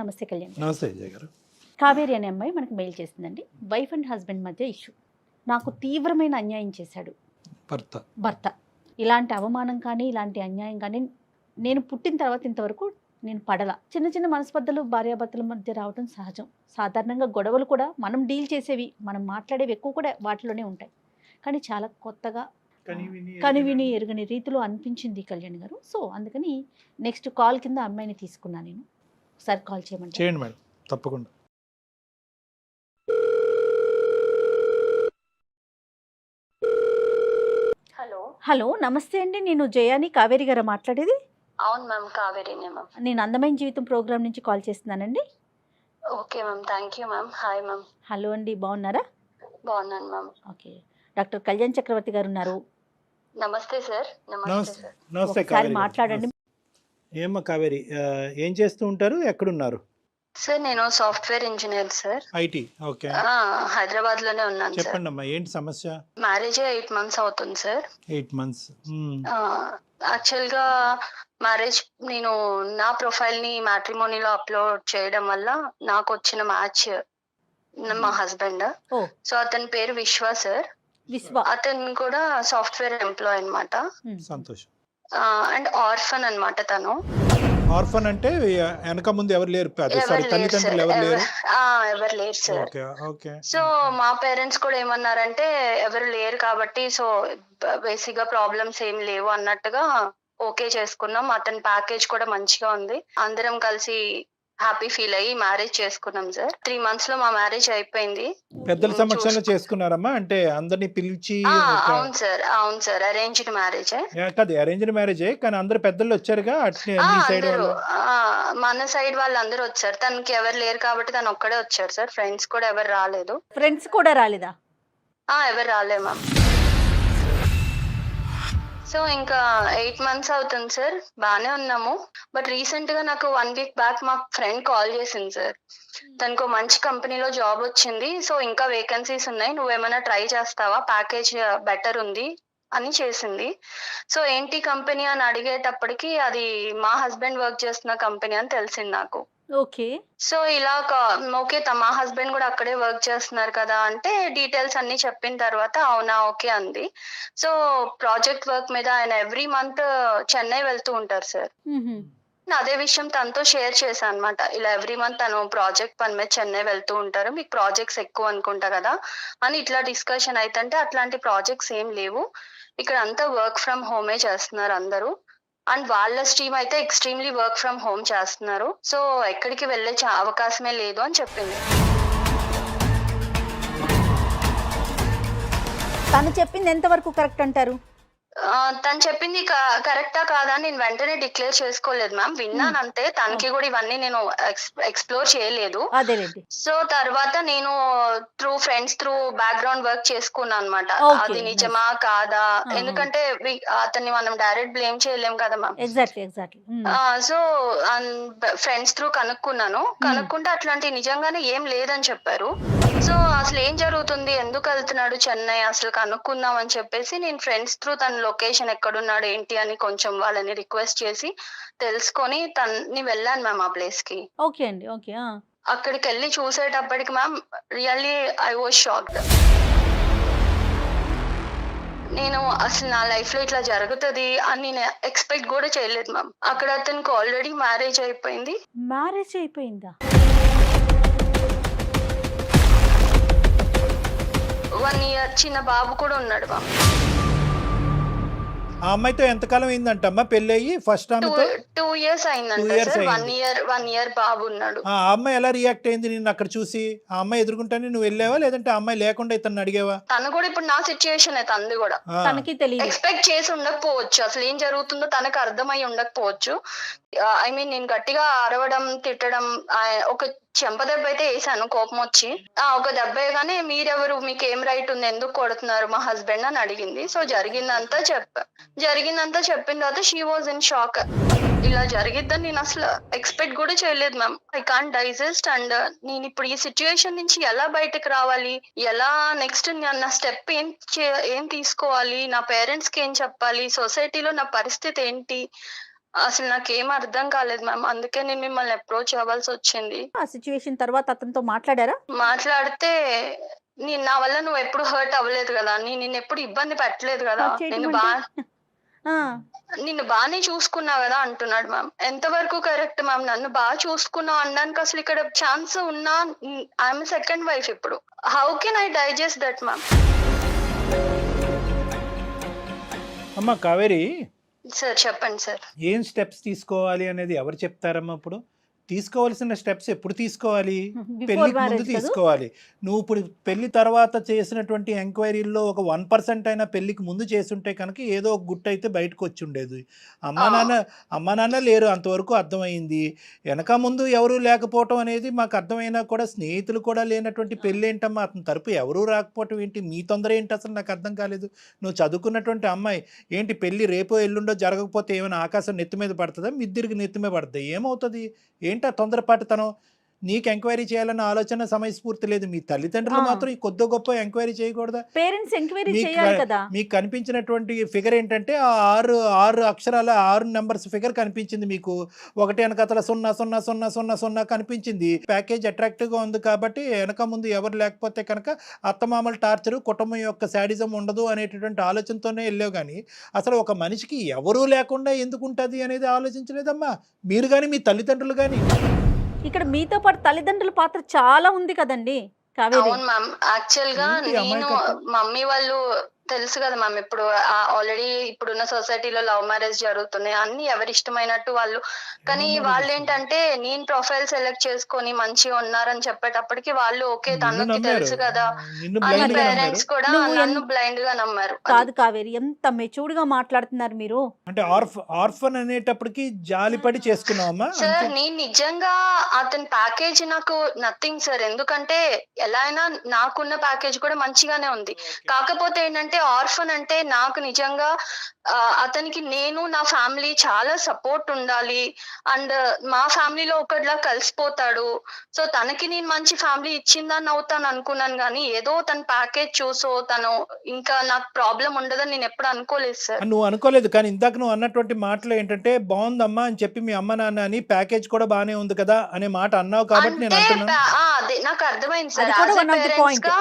నమస్తే కళ్యాణ్. నమస్తే విజయ్ గారు. కావేరి అనే అమ్మాయి మనకు మెయిల్ చేసిందండి. వైఫ్ అండ్ హస్బెండ్ మధ్య ఇష్యూ. నాకు తీవ్రమైన అన్యాయం చేశాడు భర్త. ఇలాంటి అవమానం కానీ ఇలాంటి అన్యాయం కానీ నేను పుట్టిన తర్వాత ఇంతవరకు నేను పడలా. చిన్న చిన్న మనస్పర్ధలు భార్యాభర్తల మధ్య రావడం సహజం. సాధారణంగా గొడవలు కూడా మనం డీల్ చేసేవి, మనం మాట్లాడేవి ఎక్కువ కూడా వాటిలోనే ఉంటాయి. కానీ చాలా కొత్తగా కనివిని ఎరుగని రీతిలో అనిపించింది కళ్యాణ్ గారు. సో అందుకని నెక్స్ట్ కాల్ కింద అమ్మాయిని తీసుకున్నా నేను. ఒకసారి కాల్ చేయండి మేడం, తప్పకుండా. హలో, నమస్తే అండి. నేను జయాని, కావేరి గారు మాట్లాడేది. అవును మ్యామ్, కావేరీనే మ్యామ్. నేను అందమైన జీవితం ప్రోగ్రామ్ నుంచి కాల్ చేస్తున్నానండి. Okay ma'am, thank you ma'am. Hi ma'am. Hello అండి, బాగున్నారా? బాగున్నాను మ్యామ్. ఓకే, డాక్టర్ కళ్యాణ్ చక్రవర్తి గారు ఉన్నారు. నమస్తే సార్. నమస్తే సార్. నమస్తే ఒకసారి కావేరి. మాట్లాడండి. ఏమ్మా కావేరి, ఏం చేస్తూ ఉంటారు, ఎక్కడున్నారు? సార్ నేను software engineer sir. IT. Okay, Hyderabad లోనే ఉన్నాను సార్. చెప్పండి అమ్మా, ఏంటి సమస్య? మ్యారేజ్ 8 months అవుతుంది సార్. 8 months. యాక్చువల్ గా మ్యారేజ్ నేను నా ప్రొఫైల్ ని మ్యాట్రిమోనీలో అప్లోడ్ చేయడం వల్ల నాకు వచ్చిన మ్యాచ్ మా హస్బెండ్. సో అతని పేరు విశ్వ సార్. అతను కూడా సాఫ్ట్వేర్ ఎంప్లాయ్ అన్నమాట. సంతోషం. అండ్ ఆర్ఫన్ అన్నమాట తను. ఆర్ఫన్ అంటే వెనక ముందు ఎవరు లేరు, తల్లిదండ్రులు ఎవరు లేరు? ఎవరు లేరు సార్. ఓకే. సో మా పేరెంట్స్ కూడా ఏమన్నారంటే ఎవరు లేరు కాబట్టి సో బేసిక్ గా ప్రాబ్లమ్స్ ఏం లేవు అన్నట్టుగా ఓకే చేసుకున్నాం. అతని ప్యాకేజ్ కూడా మంచిగా ఉంది. అందరం కలిసి హ్యాపీ ఫీల్ అయ్యి మ్యారేజ్ చేసుకున్నాం సార్. 3 months లో మా మ్యారేజ్ అయిపోయింది. పెద్దల సమక్షంలో చేసుకున్నారమ్మా? అంటే అందరినీ పిలిచి? అవును సార్, అవును సార్. Arranged marriage. కాదు, అరేంజ్డ్ మ్యారేజే, కానీ అందరు పెద్దలు వచ్చారుగా? మన సైడ్ వాళ్ళు అందరూ వచ్చారు. తనకి ఎవరు లేరు కాబట్టి తను ఒక్కడే వచ్చారు సార్. ఫ్రెండ్స్ కూడా ఎవరు రాలేదు. ఫ్రెండ్స్ కూడా రాలేదా? ఎవరు రాలే మ్యామ్. సో ఇంకా 8 months అవుతుంది సార్. బానే ఉన్నాము. బట్ రీసెంట్ గా నాకు 1 week బ్యాక్ మా ఫ్రెండ్ కాల్ చేసింది సార్. తనకు మంచి కంపెనీలో జాబ్ వచ్చింది. సో ఇంకా వేకెన్సీస్ ఉన్నాయి, నువ్వేమైనా ట్రై చేస్తావా, ప్యాకేజ్ బెటర్ ఉంది అని చేసింది. సో ఏంటి కంపెనీ అని అడిగేటప్పటికి అది మా హస్బెండ్ వర్క్ చేస్తున్న కంపెనీ అని తెలిసింది నాకు. ఓకే. సో ఇలా ఓకే, మా హస్బెండ్ కూడా అక్కడే వర్క్ చేస్తున్నారు కదా అంటే డీటెయిల్స్ అన్ని చెప్పిన తర్వాత అవునా ఓకే అంది. సో ప్రాజెక్ట్ వర్క్ మీద ఆయన ఎవ్రీ మంత్ చెన్నై వెళ్తూ ఉంటారు సార్. అదే విషయం తనతో షేర్ చేశాను అనమాట. ఇలా ఎవ్రీ మంత్ తను ప్రాజెక్ట్ పని మీద చెన్నై వెళ్తూ ఉంటారు, మీకు ప్రాజెక్ట్స్ ఎక్కువ అనుకుంటా కదా అని ఇట్లా డిస్కషన్ అయితే అట్లాంటి ప్రాజెక్ట్స్ ఏం లేవు, ఇక్కడ అంతా వర్క్ ఫ్రమ్ హోమే చేస్తున్నారు అందరూ. అండ్ వాళ్ళ స్ట్రీమ్ అయితే ఎక్స్ట్రీమ్లీ వర్క్ ఫ్రమ్ హోమ్ చేస్తున్నారు. సో ఎక్కడికి వెళ్ళే అవకాశమే లేదు అని చెప్పింది. తను చెప్పింది ఎంతవరకు కరెక్ట్ అంటారు? తను చెప్పింది కరెక్టా కాదా నేను వెంటనే డిక్లేర్ చేసుకోలేదు మ్యామ్. విన్నాను అంతే. తనకి కూడా ఇవన్నీ నేను ఎక్స్ప్లోర్ చేయలేదు. సో తర్వాత నేను through friends through background work చేసుకున్నాను అనమాట. అది నిజమా కాదా, ఎందుకంటే అతన్ని మనం డైరెక్ట్ బ్లేమ్ చేయలేం కదా మ్యామ్. సో ఫ్రెండ్స్ త్రూ కనుక్కుంటే అట్లాంటి నిజంగానే ఏం లేదని చెప్పారు. సో అసలు ఏం జరుగుతుంది, ఎందుకు వెళ్తున్నాడు చెన్నై అసలు కనుక్కుందాం అని చెప్పేసి నేను ఫ్రెండ్స్ త్రూ తన లొకేషన్ ఎక్కడున్నాడు ఏంటి అని కొంచెం వాళ్ళని రిక్వెస్ట్ చేసి తెలుసుకొని తన్ని వెళ్ళాను మ్యామ్ ఆ ప్లేస్ కి. ఓకే అండి, ఓకే. అక్కడికి వెళ్ళి చూసేటప్పటికి ma'am really I was shocked. నేను అసలు నా లైఫ్ లో ఇట్లా జరుగుతుంది అని నేను ఎక్స్పెక్ట్ కూడా చేయలేదు మ్యామ్. అక్కడ అతనికి ఆల్రెడీ మ్యారేజ్ అయిపోయింది. మ్యారేజ్ అయిపోయిందా? 1 year చిన్న బాబు కూడా ఉన్నాడు మ్యామ్. ఆ అమ్మాయితో ఎంతకాలం అయిందంటమ్మా పెళ్లి అయ్యి? ఫస్ట్ ఆమెతో 2 years అయిందంట సార్. 1 year బాబు ఉన్నాడు. ఆ అమ్మాయి ఎలా రియాక్ట్ అయింది నిన్ను అక్కడ చూసి? ఆ అమ్మాయి ఎదుర్కొంటానే నువ్వు వెళ్ళావా, లేదంటే ఆ అమ్మాయి లేకుండా ఇతను అడిగావా? తను కూడా ఇప్పుడు నా సిచ్యుయేషన్ అయితే అంది కూడా తనకి తెలియదు, ఎక్స్పెక్ట్ చేసి ఉండకపోవచ్చు, అసలు ఏం జరుగుతుందో తనకు అర్థమై ఉండకపోవచ్చు. ఐ మీన్ నేను గట్టిగా అరవడం తిట్టడం ఒక చెంప దెబ్బ అయితే వేసాను కోపం వచ్చి. ఒక దెబ్బ వేయగానే మీరెవరు, మీకు ఏం రైట్ ఉంది, ఎందుకు కొడుతున్నారు మా హస్బెండ్ అని అడిగింది. సో జరిగిందంతా చెప్పిన తర్వాత షీ వాజ్ ఇన్ షాక్. ఇలా జరిగిద్దని నేను అసలు ఎక్స్పెక్ట్ కూడా చేయలేదు ma'am. I can't digest. And నేను ఇప్పుడు ఈ సిచ్యుయేషన్ నుంచి ఎలా బయటకు రావాలి, ఎలా నెక్స్ట్ నా స్టెప్ ఏం తీసుకోవాలి, నా పేరెంట్స్ కి ఏం చెప్పాలి, సొసైటీలో నా పరిస్థితి ఏంటి అసలు నాకేం అర్థం కాలేదు మ్యామ్. అందుకే నేను మిమ్మల్ని అప్రోచ్ అవ్వాల్సి వచ్చింది. ఆ సిచ్యువేషన్ తర్వాత అతనితో మాట్లాడారా? మాట్లాడితే నా వల్ల నువ్వు ఎప్పుడు హర్ట్ అవ్వలేదు కదా, నిన్ను ఎప్పుడు ఇబ్బంది పెట్టలేదు కదా, హర్ట్ చేయటం అంటే? ఆ, నిన్ను బాగానే చూసుకున్నా కదా అంటున్నాడు మ్యామ్. ఎంతవరకు కరెక్ట్ మ్యామ్? నన్ను బాగా చూసుకున్నావు అనడానికి అసలు ఇక్కడ ఛాన్స్ ఉన్నా? ఐఎమ్ సెకండ్ వైఫ్ ఇప్పుడు. How can I digest that ma'am? అమ్మ కావేరి, సార్ చెప్పండి సార్. ఏం స్టెప్స్ తీసుకోవాలి అనేది ఎవరు చెప్తారమ్మా? ఇప్పుడు తీసుకోవాల్సిన స్టెప్స్ ఎప్పుడు తీసుకోవాలి? Before పెళ్లికి ముందు marriage కదా? తీసుకోవాలి. నువ్వు ఇప్పుడు పెళ్లి తర్వాత చేసినటువంటి ఎంక్వైరీల్లో ఒక 1% అయినా పెళ్లికి ముందు చేసుంటే కనుక ఏదో ఒక గుట్టు అయితే బయటకు వచ్చి ఉండేది. అమ్మా నాన్న లేరు, అంతవరకు అర్థమైంది. వెనక ముందు ఎవరు లేకపోవటం అనేది మాకు అర్థమైనా కూడా స్నేహితులు కూడా లేనటువంటి పెళ్ళి ఏంటమ్మా? అతని తరపు ఎవరూ రాకపోవటం ఏంటి? మీ తొందర ఏంటి అసలు? నాకు అర్థం కాలేదు. నువ్వు చదువుకున్నటువంటి అమ్మాయి ఏంటి, పెళ్ళి రేపో ఎల్లుండో జరగకపోతే ఏమైనా ఆకాశం నెత్తి మీద పడుతుందా? మిద్దిరికి నెత్తి మీద పడుతుంది? ఏమవుతుంది? ఏంటి ఆ తొందరపాటుతనం? నీకు ఎంక్వైరీ చేయాలన్న ఆలోచన సమయస్ఫూర్తి లేదు. మీ తల్లిదండ్రులు మాత్రం ఈ కొద్ది గొప్ప ఎంక్వైరీ చేయకూడదా? పేరెంట్స్ ఎంక్వైరీ చేయాలి కదా. మీకు కనిపించినటువంటి ఫిగర్ ఏంటంటే ఆ ఆరు అక్షరాల 6 నెంబర్స్ ఫిగర్ కనిపించింది మీకు. ఒకటి వెనకతల 00000 కనిపించింది. ప్యాకేజ్ అట్రాక్టివ్గా ఉంది కాబట్టి వెనక ముందు ఎవరు లేకపోతే కనుక అత్తమామల టార్చరు, కుటుంబం యొక్క శాడిజం ఉండదు అనేటటువంటి ఆలోచనతోనే వెళ్ళావు. కానీ అసలు ఒక మనిషికి ఎవరూ లేకుండా ఎందుకు ఉంటుంది అనేది ఆలోచించలేదమ్మా మీరు కానీ మీ తల్లిదండ్రులు కానీ. ఇక్కడ మీతో పాటు తల్లిదండ్రుల పాత్ర చాలా ఉంది కదండి కావేరి. అవును మ్యామ్. యాక్చువల్ గా ఏంటి నేను అమాయకత్వం? మమ్మీ వాళ్ళు తెలుసు కదా మ్యామ్, ఇప్పుడు ఆల్రెడీ ఇప్పుడున్న సొసైటీలో లవ్ మ్యారేజ్ జరుగుతున్నాయి, అన్ని ఎవరి ఇష్టమైనట్టు వాళ్ళు. కానీ వాళ్ళు ఏంటంటే నేను ప్రొఫైల్ సెలెక్ట్ చేసుకొని మంచిగా ఉన్నారని చెప్పేటప్పటికి వాళ్ళు ఓకే నిన్ను తనకి నమ్మారు, తెలుసు కదా నిన్ను అని blind గా పేరెంట్స్ నమ్మారు. కూడా నువ్వు నన్ను బ్లైండ్ గా నమ్మారు. కాదు కావేరి, ఎంత మెచ్యూర్డ్ గా మాట్లాడుతున్నారు మీరు. అంటే ఆర్ఫన్ అనేటప్పటికి జాలిపడి చేసుకున్నావమ్మా? సార్ నేను నిజంగా అతని ప్యాకేజ్ నాకు నథింగ్ సార్. ఎందుకంటే ఎలా అయినా నాకున్న ప్యాకేజ్ కూడా మంచిగానే ఉంది. కాకపోతే ఏంటంటే ఆర్ఫన్ అంటే నాకు నిజంగా అతనికి నేను నా ఫ్యామిలీ చాలా సపోర్ట్ ఉండాలి అండ్ మా ఫ్యామిలీలో ఒకటిలా కలిసిపోతాడు. సో తనకి నేను మంచి ఫ్యామిలీ ఇచ్చిందని అవుతాను అనుకున్నాను, కానీ ఏదో తన ప్యాకేజ్ చూసో తను ఇంకా నాకు ప్రాబ్లం ఉండదని నేను ఎప్పుడు అనుకోలేదు సార్. నువ్వు అనుకోలేదు, కానీ ఇందాక నువ్వు అన్నటువంటి మాటలు ఏంటంటే బాగుందమ్మా అని చెప్పి మీ అమ్మ నాన్న అని ప్యాకేజ్ కూడా బానే ఉంది కదా అనే మాట అన్నావు కాబట్టి నేను అంటే అంటున్నాను. అదే నాకు అర్థమైంది సార్. అది కూడా one of the point.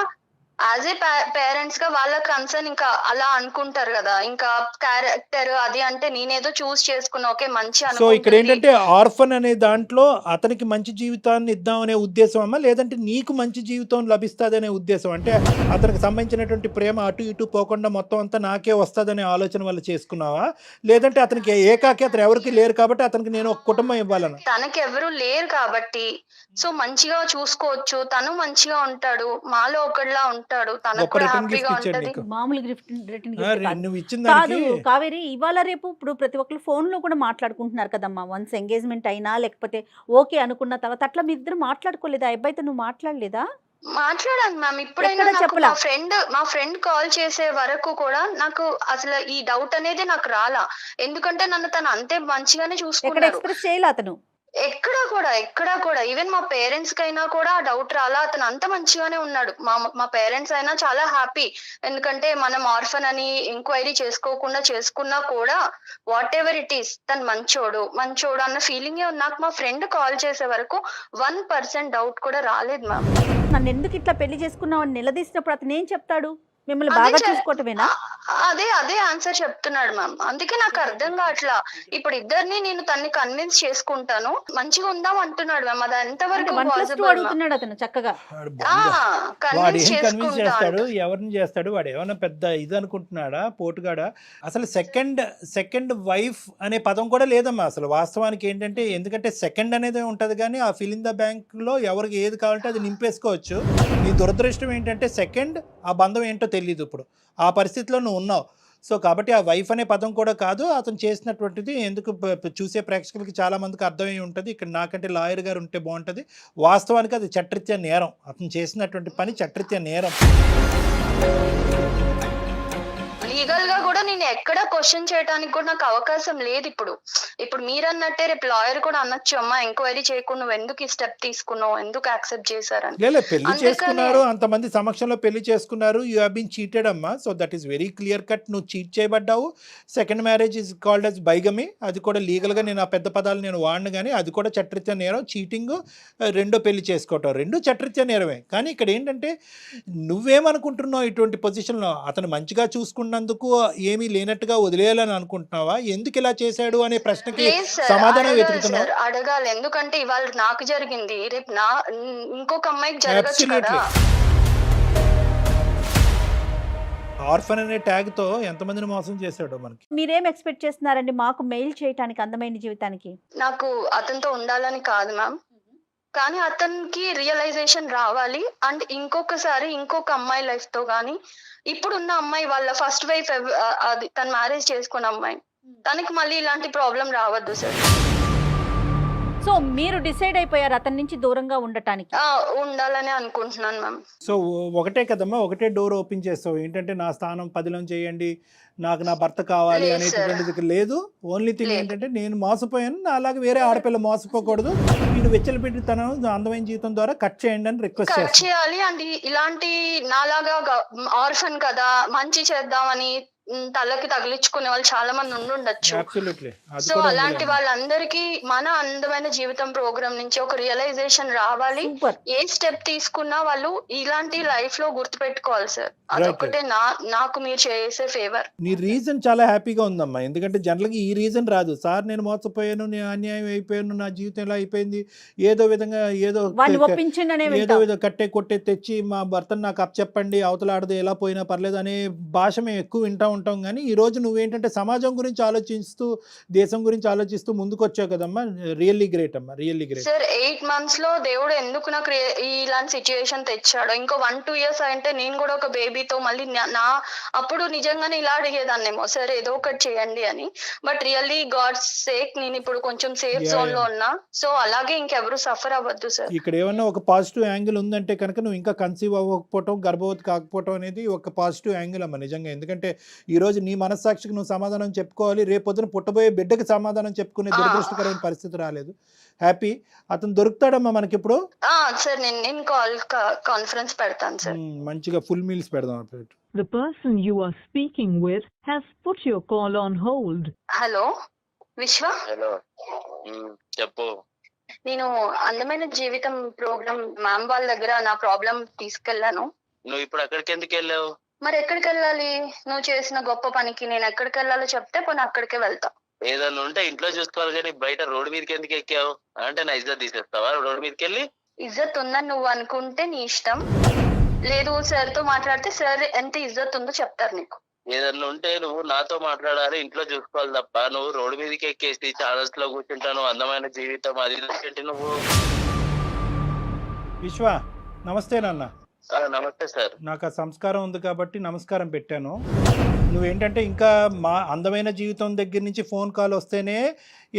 As a parents గా వాళ్ళ కన్సర్న్ ఇంకా అలా అనుకుంటారు కదా, ఇంకా క్యారెక్టర్ అది అంటే నేనేదో చూస్ చేసుకున్నా ఓకే మంచి సో ఇక్కడ ఏంటంటే ఆర్ఫన్ అనే దాంట్లో అతనికి మంచి జీవితాన్ని ఇద్దాం అనే ఉద్దేశం అమ్మా, లేదంటే నీకు మంచి జీవితం లభిస్తుంది అనే ఉద్దేశం? అంటే అతనికి సంబంధించినటువంటి ప్రేమ అటు ఇటు పోకుండా మొత్తం అంతా నాకే వస్తుందనే ఆలోచన వల్ల చేసుకున్నావా? లేదంటే అతనికి ఏకాకి అతను ఎవరికి లేరు కాబట్టి అతనికి నేను ఒక కుటుంబం ఇవ్వాలని? తనకి ఎవరు లేరు కాబట్టి సో మంచిగా చూసుకోవచ్చు, తను మంచిగా ఉంటాడు, మాలో ఒకటిలా ఉంటాడు, తనకు గొప్ప కూడా రిటర్న్ హ్యాపీగా గిఫ్ట్ ఇచ్చాడు ఉంటది. నీకు. మామూలు రిటర్న్ నువ్వు ఇచ్చిన కాదు దానికి కావేరి. ఇవాళ రేపు ఇప్పుడు ప్రతి ఒక్కరు ఫోన్ లో కూడా మాట్లాడుకుంటున్నారు కదమ్మా. వన్స్ ఎంగేజ్మెంట్ అయినా లేకపోతే ఓకే అనుకున్న తర్వాత అట్లా మీ ఇద్దరు మాట్లాడుకోలేదా? అబ్బాయితో నువ్వు మాట్లాడలేదా? మాట్లాడాను మ్యామ్. ఇప్పుడైనా ఎక్కడ నాకు చెప్పలా? మా ఫ్రెండ్ కాల్ చేసే వరకు కూడా నాకు అసలు ఈ డౌట్ అనేది నాకు రాలా. ఎందుకంటే నన్ను తను అంతే మంచిగానే ఎక్కడ చూసుకున్నాడు. ఎక్స్ప్రెస్ చేయలే అతను? ఎక్కడా కూడా ఈవెన్ మా పేరెంట్స్ కైనా కూడా డౌట్ రాలా. అతను అంత మంచిగానే ఉన్నాడు. మా పేరెంట్స్ అయినా చాలా హ్యాపీ. ఎందుకంటే మనం ఆర్ఫన్ అని ఎంక్వైరీ చేసుకున్నా కూడా వాట్ ఎవర్ ఇట్ ఈస్ తను మంచోడు అన్న ఫీలింగే ఉంది. నాకు మా ఫ్రెండ్ కాల్ చేసే వరకు 1% డౌట్ కూడా రాలేదు మ్యామ్. నన్ను ఎందుకు ఇట్లా పెళ్లి చేసుకున్నావు అని నిలదీసినప్పుడు అతను ఏం చెప్తాడు? మిమ్మల్ని బాగా చూసుకోవటమేనా? అదే ఆన్సర్ చెప్తున్నాడు మ్యామ్. అందుకే నాకు అర్థం కావట్లా. ఇప్పుడు ఇద్దరిని నేను తన్ని కన్విన్స్ చేసుకుంటాను, మంచిగా ఉందాం అంటున్నాడు మ్యామ్. అది ఎంతవరకు 1+2 అడుగుతున్నాడు అతను చక్కగా. వాడు కన్విన్స్ ఏం కన్విన్స్ చేసుకుంటాడు. చేస్తాడు? ఎవరిని చేస్తాడు? వాడు ఏమైనా పెద్ద ఇది అనుకుంటున్నాడా? పోటుగాడా? అసలు సెకండ్ వైఫ్ అనే పదం కూడా లేదమ్మా అసలు వాస్తవానికి. ఏంటంటే ఎందుకంటే సెకండ్ అనేది ఉంటుంది, కానీ ఆ ఫిల్ ఇన్ ద బ్యాంక్ లో ఎవరికి ఏది కావాలంటే అది నింపేసుకోవచ్చు. నీ దురదృష్టం ఏంటంటే సెకండ్ ఆ బంధం ఏంటో తెలియదు. ఇప్పుడు ఆ పరిస్థితిలో నువ్వు ఉన్నావు. సో కాబట్టి ఆ వైఫ్ అనే పదం కూడా కాదు అతను చేసినటువంటిది. ఎందుకు చూసే ప్రేక్షకులకి చాలా మందికి అర్థమై ఉంటుంది. ఇక్కడ నాకంటే లాయర్ గారు ఉంటే బాగుంటుంది. వాస్తవానికి అది చట్టరీత్యా నేరం. అతను చేసినటువంటి పని చట్టరీత్యా నేరం. లీగల్ గా కూడా నేను ఎక్కడ క్వశ్చన్ చేయడానికి కూడా నాకు అవకాశం లేదు. ఇప్పుడు మీరు అన్నట్టే రేపు లాయర్ కూడా అనొచ్చు, అమ్మా ఎంక్వైరీ చేయకుండా నువ్వు ఎందుకు ఈ స్టెప్ తీసుకున్నావు, ఎందుకు యాక్సెప్ట్ చేశారని. లేదు పెళ్లి చేసుకున్నారు, అంతమంది సమక్షంలో పెళ్లి చేసుకున్నారు, యూ హావ్ బీన్ చీటెడ్ అమ్మా. So that is very clear cut, నువ్వు చీట్ చేయబడ్డావు. Second marriage is called as bigamy, అది కూడా లీగల్గా నేను ఆ పెద్ద పదాలు నేను వాడిను, కానీ అది కూడా చట్టరీత్యా నేరం. చీటింగ్, రెండో పెళ్లి చేసుకోవటం, రెండు చట్టరీత్యా నేరమే. కానీ ఇక్కడ ఏంటంటే నువ్వేమనుకుంటున్నావు ఇటువంటి పొజిషన్లో, అతను మంచిగా చూసుకున్నందుకు ఏమీ లేనట్టుగా వదిలేయాలని అనుకుంటున్నావా, ఎందుకు ఇలా చేశాడు అనే ప్రశ్నకి సమాధానం వెతుకుతున్నావు? అడగాలి, ఎందుకంటే ఇవాళ నాకు జరిగింది, రేపు ఇంకొక అమ్మాయికి జరగచ్చు కదా. ఆర్ఫన్ అనే ట్యాగ్ తో ఎంతమందిని మోసం చేశాడో మనకి. మీరేం ఎక్స్పెక్ట్ చేస్తున్నారండి మాకు మెయిల్ చేయడానికి అందమైన జీవితానికి? నాకు అతనితో ఉండాలని కాదు మ్యామ్, కానీ అతనికి రియలైజేషన్ రావాలి. అండ్ ఇంకొకసారి ఇంకొక అమ్మాయి లైఫ్ తో గానీ, ఇప్పుడున్న అమ్మాయి వాళ్ళ ఫస్ట్ వైఫ్ అది తను మ్యారేజ్ చేసుకున్న అమ్మాయి, తనకి మళ్ళీ ఇలాంటి ప్రాబ్లం రావద్దు సార్. సో మీరు డిసైడ్ అయిపోయారు అతని నుంచి దూరంగా ఉండటానికి? ఉండాలని అనుకుంటున్నాను మ్యామ్. సో ఒకటే కదమ్మా, ఒకటే డోర్ ఓపెన్ చేస్తావు, ఏంటంటే నా స్థానం 10లో చేయండి, నాకు నా భర్త కావాలి అనేటువంటిది లేదు. ఓన్లీ థింగ్ ఏంటంటే నేను మోసపోయాను, అలాగే వేరే ఆడపిల్ల మోసపోకూడదు, నేను వెచ్చలపెట్టి తన అందమైన జీవితం ద్వారా కట్ చేయండి అని రిక్వెస్ట్ చేయాలి. అండ్ ఇలాంటి నాలాగా ఆర్ఫన్ కదా మంచి చేద్దామని తలకి తగిలించుకునే వాళ్ళు చాలా మంది ఉండొచ్చు. సో అలాంటి వాళ్ళందరికీ మన అందమైన జీవితం ప్రోగ్రామ్ నుంచి ఒక రియలైజేషన్ రావాలి. ఏ స్టెప్ తీసుకున్నా వాళ్ళు ఇలాంటి లైఫ్ లో గుర్తు పెట్టుకోవాలి సార్. అదొకటే నాకు మీరు చేసే ఫేవర్. నీ రీజన్ చాలా హ్యాపీగా ఉందమ్మా, ఎందుకంటే జనరల్గా ఈ రీజన్ రాదు. సార్ నేను మోసపోయాను, నేను అన్యాయం అయిపోయాను, నా జీవితం ఎలా అయిపోయింది, ఏదో విధంగా ఏదో విధంగా కట్టే కొట్టే తెచ్చి మా భర్తను నాకు అప్పచెప్పండి, అవతల ఆడదు ఎలా పోయినా పర్లేదు అనే భాష మేము ఎక్కువ వింటా ఉంటాం. కానీ ఈ రోజు నువ్వేంటంటే సమాజం గురించి ఆలోచిస్తూ, దేశం గురించి ఆలోచిస్తూ ముందుకు వచ్చావు కదమ్మా. రియల్లీ గ్రేట్ అమ్మా, రియల్లీ గ్రేట్. సార్ 8 months లో దేవుడు ఎందుకు నాకు ఇలాంటి సిచ్యుయేషన్ తెచ్చాడు. ఇంకో 1-2 years అంటే నేను కూడా ఒక బేబీతో మళ్ళీ అప్పుడు నిజంగానే ఇలా అడిగేదాన్నేమో, సార్ ఏదో ఒకటి చేయండి అని. బట్ రియల్లీ గాడ్స్ సేక్ నేను ఇప్పుడు కొంచెం సేఫ్ జోన్ లో ఉన్నా. సో అలాగే ఇంకెవరు సఫర్ అవ్వద్దు సార్. ఇక్కడ ఏమన్నా ఒక పాజిటివ్ యాంగిల్ ఉందంటే కనుక నువ్వు ఇంకా కన్సీవ్ అవ్వకపోవటం, గర్భవతి కాకపోవటం అనేది ఒక పాజిటివ్ యాంగిల్ అమ్మా నిజంగా. ఎందుకంటే ఈ రోజు నీ మనస్సాక్షికి నువ్వు సమాధానం చెప్పుకోవాలి, రేపొద్దున పుట్టబోయే బిడ్డకి సమాధానం చెప్పుకునే దురదృష్టకరమైన పరిస్థితి రాలేదు. హ్యాపీ, అతను దొరుకుతాడమ్మా మనకి ఇప్పుడు. సార్ నేను కాన్ఫరెన్స్ పెడతాను సార్, మంచిగా ఫుల్ మీల్స్ పెడదాం. The person you are speaking with has put your call on hold. Hello విశ్వ. హలో చెప్పు. నేను అందమైన జీవితం ప్రోగ్రామ్ మ్యామ్ వాళ్ళ దగ్గర నా ప్రాబ్లం తీసుకెళ్లాను. నువ్వు ఇప్పుడు అక్కడికి ఎందుకు వెళ్ళావు? మరి ఎక్కడికి వెళ్ళాలి? నువ్వు చేసిన గొప్ప పనికి నేను ఎక్కడికి వెళ్ళాలో చెప్తే పోనీ అక్కడికే వెళ్తా. ఏదన్నా ఉంటే ఇంట్లో చూసుకోవాలి, కానీ బయట రోడ్డు మీదకి ఎందుకు ఎక్కావు? అంటే నా ఇజ్జత్ తీసేస్తావా రోడ్డు మీదకి వెళ్ళి? ఇజ్జత్ ఉందని నువ్వు అనుకుంటే నీ ఇష్టం, లేదు సార్ తో మాట్లాడితే సార్ ఎంత ఇజ్జత్ ఉందో చెప్తారు నీకు. ఏదన్నా ఉంటే నువ్వు నాతో మాట్లాడాలి, ఇంట్లో చూసుకోవాలి తప్ప నువ్వు రోడ్డు మీదకి ఎక్కేసి ఛానల్స్ లో కూర్చుంటాను అందమైన జీవితం అది ఏంటి నువ్వు? విశ్వ నమస్తే నాన్న. నమస్తే సార్. నాకు ఆ సంస్కారం ఉంది కాబట్టి నమస్కారం పెట్టాను. నువ్వేంటంటే ఇంకా మా అందమైన జీవితం దగ్గర నుంచి ఫోన్ కాల్ వస్తేనే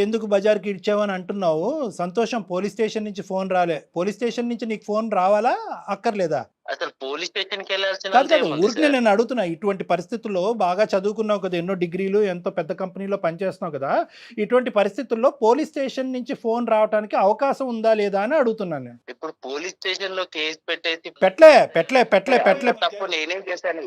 ఎందుకు బజార్కి ఇచ్చావు అని అంటున్నావు. సంతోషం, పోలీస్ స్టేషన్ నుంచి ఫోన్ రాలే. పోలీస్ స్టేషన్ నుంచి నీకు ఫోన్ రావాలా అక్కర్లేదా? అసలు పోలీస్ స్టేషన్ కి వెళ్ళాల్సిన ఊరికి నేను అడుగుతున్నా, ఇటువంటి పరిస్థితుల్లో బాగా చదువుకున్నావు కదా, ఎన్నో డిగ్రీలు, ఎంతో పెద్ద కంపెనీలో పనిచేస్తున్నావు కదా, ఇటువంటి పరిస్థితుల్లో పోలీస్ స్టేషన్ నుంచి ఫోన్ రావడానికి అవకాశం ఉందా లేదా అని అడుగుతున్నాను నేను. ఇప్పుడు పోలీస్ స్టేషన్ లో కేసు పెట్టేసి పెట్టలే తప్పు నేనేం చేశాను?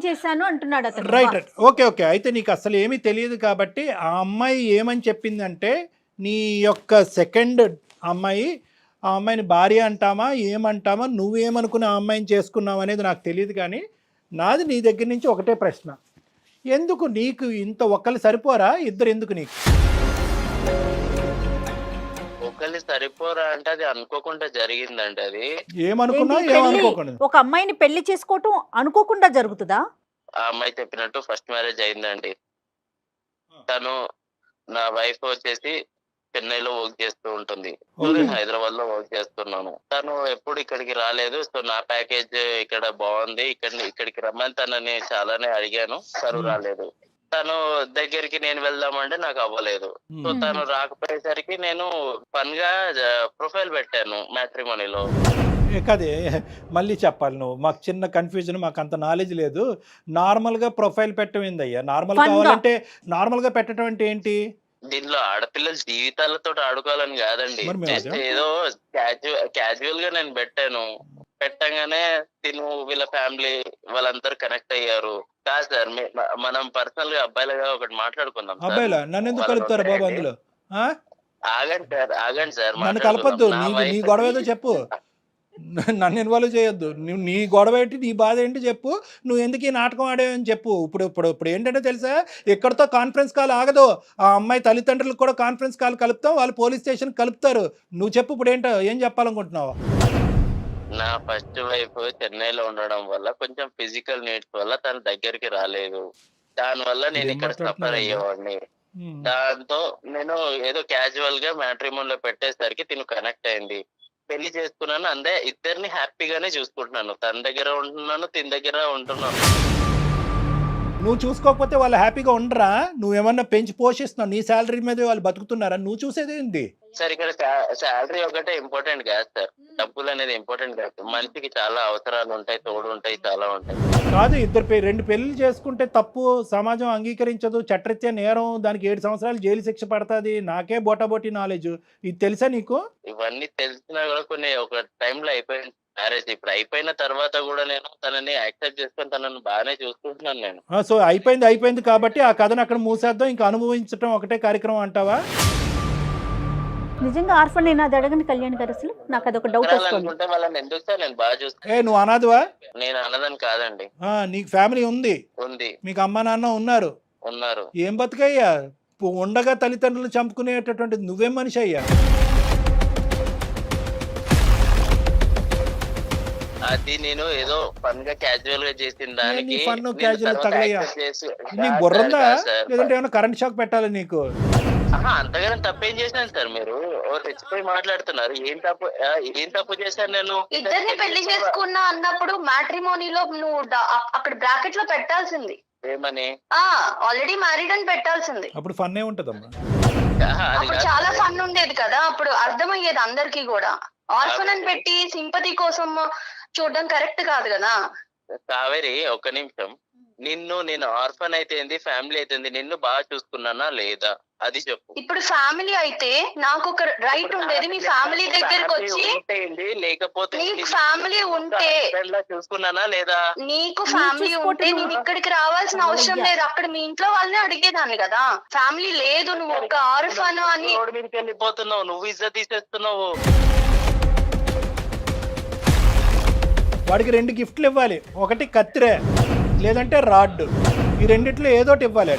చేశాను అంటున్నాడు అతను. Right, okay. అయితే నీకు అసలు ఏమీ తెలియదు కాబట్టి ఆ అమ్మాయి ఏమని చెప్పిందంటే, నీ యొక్క సెకండ్ అమ్మాయి, ఆ అమ్మాయిని భార్య అంటామా ఏమంటామా, నువ్వేమనుకుని ఆ అమ్మాయిని చేసుకున్నావు అనేది నాకు తెలియదు. కానీ నాది నీ దగ్గర నుంచి ఒకటే ప్రశ్న, ఎందుకు నీకు ఇంత ఒక్కళ్ళు సరిపోరా, ఇద్దరు ఎందుకు నీకు? ఒకళ్ళు సరిపోరా అంటే అది అనుకోకుండా జరిగిందండి. అది ఏమనుకున్నా ఏమనుకోకుండా ఒక అమ్మాయిని పెళ్లి చేసుకోవటం అనుకోకుండా జరుగుతుందా? ఆ అమ్మాయి చెప్పినట్టు ఫస్ట్ మ్యారేజ్ అయిందండి. తను నా వైఫ్ వచ్చేసి చెన్నైలో వర్క్ చేస్తూ ఉంటుంది, హైదరాబాద్ లో వర్క్ చేస్తున్నాను. తను ఎప్పుడు ఇక్కడికి రాలేదు. సో నా ప్యాకేజ్ ఇక్కడ బాగుంది, ఇక్కడికి రమ్మని తనని చాలానే అడిగాను, తను రాలేదు. తను దగ్గరికి నేను వెళ్దామంటే నాకు అవ్వలేదు. సో తను రాకపోయేసరికి నేను ఫన్ గా ప్రొఫైల్ పెట్టాను మ్యాట్రిమోనీలో. కదే మళ్ళీ చెప్పాలి నువ్వు, మాకు చిన్న కన్ఫ్యూజన్, మాకు అంత నాలెడ్జ్ లేదు. నార్మల్గా ప్రొఫైల్ పెట్టమైందయ్యా, నార్మల్ Fun గా. కావాలంటే నార్మల్గా పెట్టడం అంటే ఏంటి? దీనిలో ఆడపిల్లల జీవితాలతో ఆడుకోవాలని కాదండి, మరి మేము జస్ట్ అదే. ఏదో క్యాజువల్ గా నేను పెట్టంగానే తిను వీళ్ళ ఫ్యామిలీ వాళ్ళందరూ కనెక్ట్ అయ్యారు. కాదు సార్, మనం పర్సనల్ గా అబ్బాయిలుగా ఒకటి మాట్లాడుకుందాం సార్. అబ్బాయిలా నన్ను ఎందుకు వాళ్ళని కలుపుతారు బాబు వదిలేయండి. అందులో? ఆ? ఆగండి సార్ నన్ను కలపద్దు, నీ గొడవ ఏదో చెప్పు, నన్ను ఇన్వాల్వ్ చేయొద్దు. నీ గొడవ ఏంటి, నీ బాధ ఏంటి చెప్పు, నువ్వు ఎందుకు ఈ నాటకం ఆడేవని చెప్పు. ఇప్పుడు ఏంటంటే తెలుసా, ఎక్కడితో కాన్ఫరెన్స్ కాల్ ఆగదు, ఆ అమ్మాయి తల్లిదండ్రులకు కూడా కాన్ఫరెన్స్ కాల్ కలుపుతాం, వాళ్ళు పోలీస్ స్టేషన్ కలుపుతారు. నువ్వు చెప్పు ఇప్పుడు ఏంటో, ఏం చెప్పాలనుకుంటున్నావు? నా ఫస్ట్ వైఫ్ చెన్నైలో ఉండడం వల్ల కొంచెం ఫిజికల్ నీడ్స్ వల్ల తన దగ్గరికి రాలేదు. దాని వల్ల నేను ఏం ఇక్కడ సఫర్ మాట్లాడుతున్నావు? అయ్యేవాడిని. దాంతో నేను ఏదో క్యాజువల్ గా మ్యాట్రిమోన్ లో పెట్టేసరికి తిను కనెక్ట్ అయింది. పెళ్లి చేసుకున్నాను, అందే ఇద్దరిని హ్యాపీగానే చూసుకుంటున్నాను. తన దగ్గర ఉంటున్నాను, తిన దగ్గర ఉంటున్నాను. నువ్వు చూసుకోకపోతే వాళ్ళు హ్యాపీగా ఉండరా? నువ్వేమన్నా పెంచి పోషిస్తున్నావు, నీ శాలరీ మీద వాళ్ళు బతుకుతున్నారా? నువ్వు చూసేది ఏంటి? సార్ ఇక్కడ శాలరీ ఒకటే ఇంపార్టెంట్ కాదు సార్, డబ్బులు అనేది ఇంపార్టెంట్ కాదు. మనిషికి చాలా అవసరాలు ఉంటాయి, తోడు ఉంటాయి, చాలా ఉంటాయి. కాదు, రెండు పెళ్లి చేసుకుంటే తప్పు, సమాజం అంగీకరించదు, చట్టరీత్యా నేరం, దానికి 7 సంవత్సరాలు జైలు శిక్ష పడుతుంది. నాకే బోటాబోటి నాలెడ్జ్, ఇది తెలుసా నీకు? ఇవన్నీ తెలిసినా కూడా కొన్ని ఒక టైంలో అయిపోయింది మ్యారేజ్. ఇప్పుడు అయిపోయిన తర్వాత కూడా నేను తనని యాక్సెప్ట్ చేసుకొని తనని బాగానే చూసుకుంటున్నాను నేను. సో అయిపోయింది కాబట్టి ఆ కథను అక్కడ మూసేద్దాం, ఇంకా అనుభవించడం ఒకటే కార్యక్రమం అంటావా? నిజంగా ఆర్ఫన్ నేను అది అడగని కళ్యాణ్ గారు, అసలు నాకు అదొక డౌట్ వస్తుంది. అనుకుంటే వాళ్ళని ఎందుకు సార్ నేను బాగా చూసుకుంటాను. నువ్వు అనాథవా? నేను అన్నదని కాదండి, నీకు ఫ్యామిలీ ఉంది, ఉంది, మీకు అమ్మా నాన్న ఉన్నారు. ఏం బతుకయ్యా, ఉండగా తల్లిదండ్రులు చంపుకునేటటువంటి నువ్వేం మనిషి అయ్యా? అది నేను ఏదో ఫన్ గా క్యాజువల్ గా చేసిన దానికి ఫన్ నేను క్యాజువల్ తర్వాత తగలయ్యా? accept చేసి- నీకు బుర్రందా, కాదు సార్. లేదంటే ఏమైనా కరెంట్ షాక్ పెట్టాలి నీకు? అంతగానే తప్పేం చేశాను సార్? మీరు తెచ్చిపోయి మాట్లాడుతున్నారు. ఏం తప్పు చేశాను నేను? ఇద్దరిని పెళ్లి చేసుకున్నా అన్నప్పుడు మ్యాట్రిమోనీలో నువ్వు అక్కడ బ్రాకెట్ లో పెట్టాల్సింది ఏమని? ఆల్రెడీ మ్యారీడ్ అని పెట్టాల్సింది. అప్పుడు ఫన్ ఏ ఉంటదమ్మా. అది అప్పుడు కాదు చాలా సార్. ఫన్ ఉండేది కదా, అప్పుడు అర్థమయ్యేది అందరికి కూడా. ఆర్ఫన్ అని పెట్టి సింపతి కోసం చూడడం కరెక్ట్ కాదు కదా. కావేరి, ఒక్క నిమిషం. నేను ఆర్ఫన్ అయితే ఫ్యామిలీ అయితే నిన్ను బాగా చూసుకున్నానా లేదా అది చెప్పు. ఇప్పుడు ఫ్యామిలీ అయితే నాకు ఒక రైట్ ఉండేది, మీ ఫ్యామిలీ దగ్గరకు వచ్చి లేకపోతే నీకు ఫ్యామిలీ ఉంటే చూసుకున్నానా లేదా? నీకు ఫ్యామిలీ ఉంటే నేను ఇక్కడికి రావాల్సిన అవసరం లేదు, అక్కడ మీ ఇంట్లో వాళ్ళని అడిగేదాన్ని కదా. ఫ్యామిలీ లేదు, నువ్వు ఒక ఆర్ఫన్ అని రోడ్డు మీదకి వెళ్ళిపోతున్నావు, నువ్వు ఇజ్జత్ తీసేస్తున్నావు. వాడికి 2 గిఫ్ట్లు ఇవ్వాలి, ఒకటి కత్తిరే లేదంటే రాడ్, ఈ రెండిట్లో ఏదోటి ఇవ్వాలి.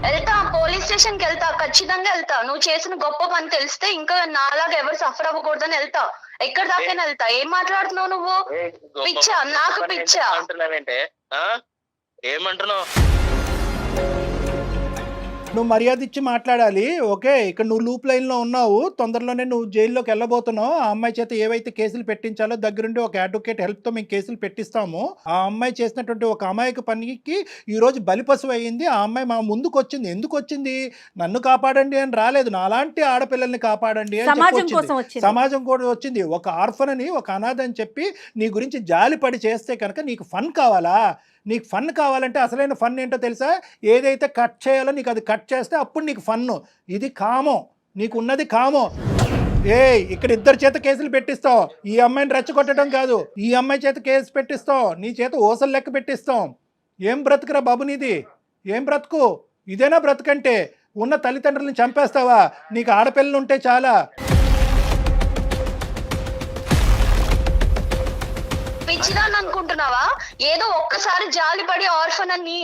వెళ్తా, పోలీస్ స్టేషన్ కి వెళ్తా, ఖచ్చితంగా వెళ్తా. నువ్వు చేసిన గొప్ప పని తెలిస్తే ఇంకా నాలాగా ఎవరు సఫర్ అవ్వకూడదని వెళ్తా. ఎక్కడి దాకా వెళ్తా. ఏం మాట్లాడుతున్నావు నువ్వు? పిచ్చా, నాకు పిచ్చా. అంటున్నావేంటే? ఏమంటున్నావు? నువ్వు మర్యాద ఇచ్చి మాట్లాడాలి. ఓకే, ఇక్కడ నువ్వు లూప్ లైన్లో ఉన్నావు, తొందరలోనే నువ్వు జైల్లోకి వెళ్ళబోతున్నావు. ఆ అమ్మాయి చేత ఏవైతే కేసులు పెట్టించాలో దగ్గరుండి ఒక అడ్వకేట్ హెల్ప్తో మేము కేసులు పెట్టిస్తాము. ఆ అమ్మాయి చేసినటువంటి ఒక అమాయక పనికి ఈరోజు బలిపశువు అయ్యింది. ఆ అమ్మాయి మా ముందుకు వచ్చింది. ఎందుకు వచ్చింది? నన్ను కాపాడండి అని రాలేదు, నాలాంటి ఆడపిల్లల్ని కాపాడండి అని సమాజం కూడా వచ్చింది. ఒక ఆర్ఫన్ అని, ఒక అనాథ అని చెప్పి నీ గురించి జాలిపడి చేస్తే కనుక నీకు ఫన్ కావాలా? నీకు ఫన్ కావాలంటే అసలైన ఫన్ ఏంటో తెలుసా? ఏదైతే కట్ చేయాలో నీకు అది కట్ చేస్తే అప్పుడు నీకు ఫన్ను. ఇది కామం, నీకు ఉన్నది కామం. ఇక్కడ 2 చేత కేసులు పెట్టిస్తావు. ఈ అమ్మాయిని రెచ్చగొట్టడం కాదు, ఈ అమ్మాయి చేత కేసు పెట్టిస్తావు, నీ చేత ఓసలు లెక్క పెట్టిస్తాం. ఏం బ్రతుకురా బాబు నీది? ఏం బ్రతుకు? ఇదేనా బ్రతుకంటే? ఉన్న తల్లిదండ్రులను చంపేస్తావా? నీకు ఆడపిల్లలు ఉంటే చాలా. పిచ్చిదాన్ని అనుకుంటున్నావా? ఏదో ఒక్కసారి జాలిపడి ఆర్ఫన్ అని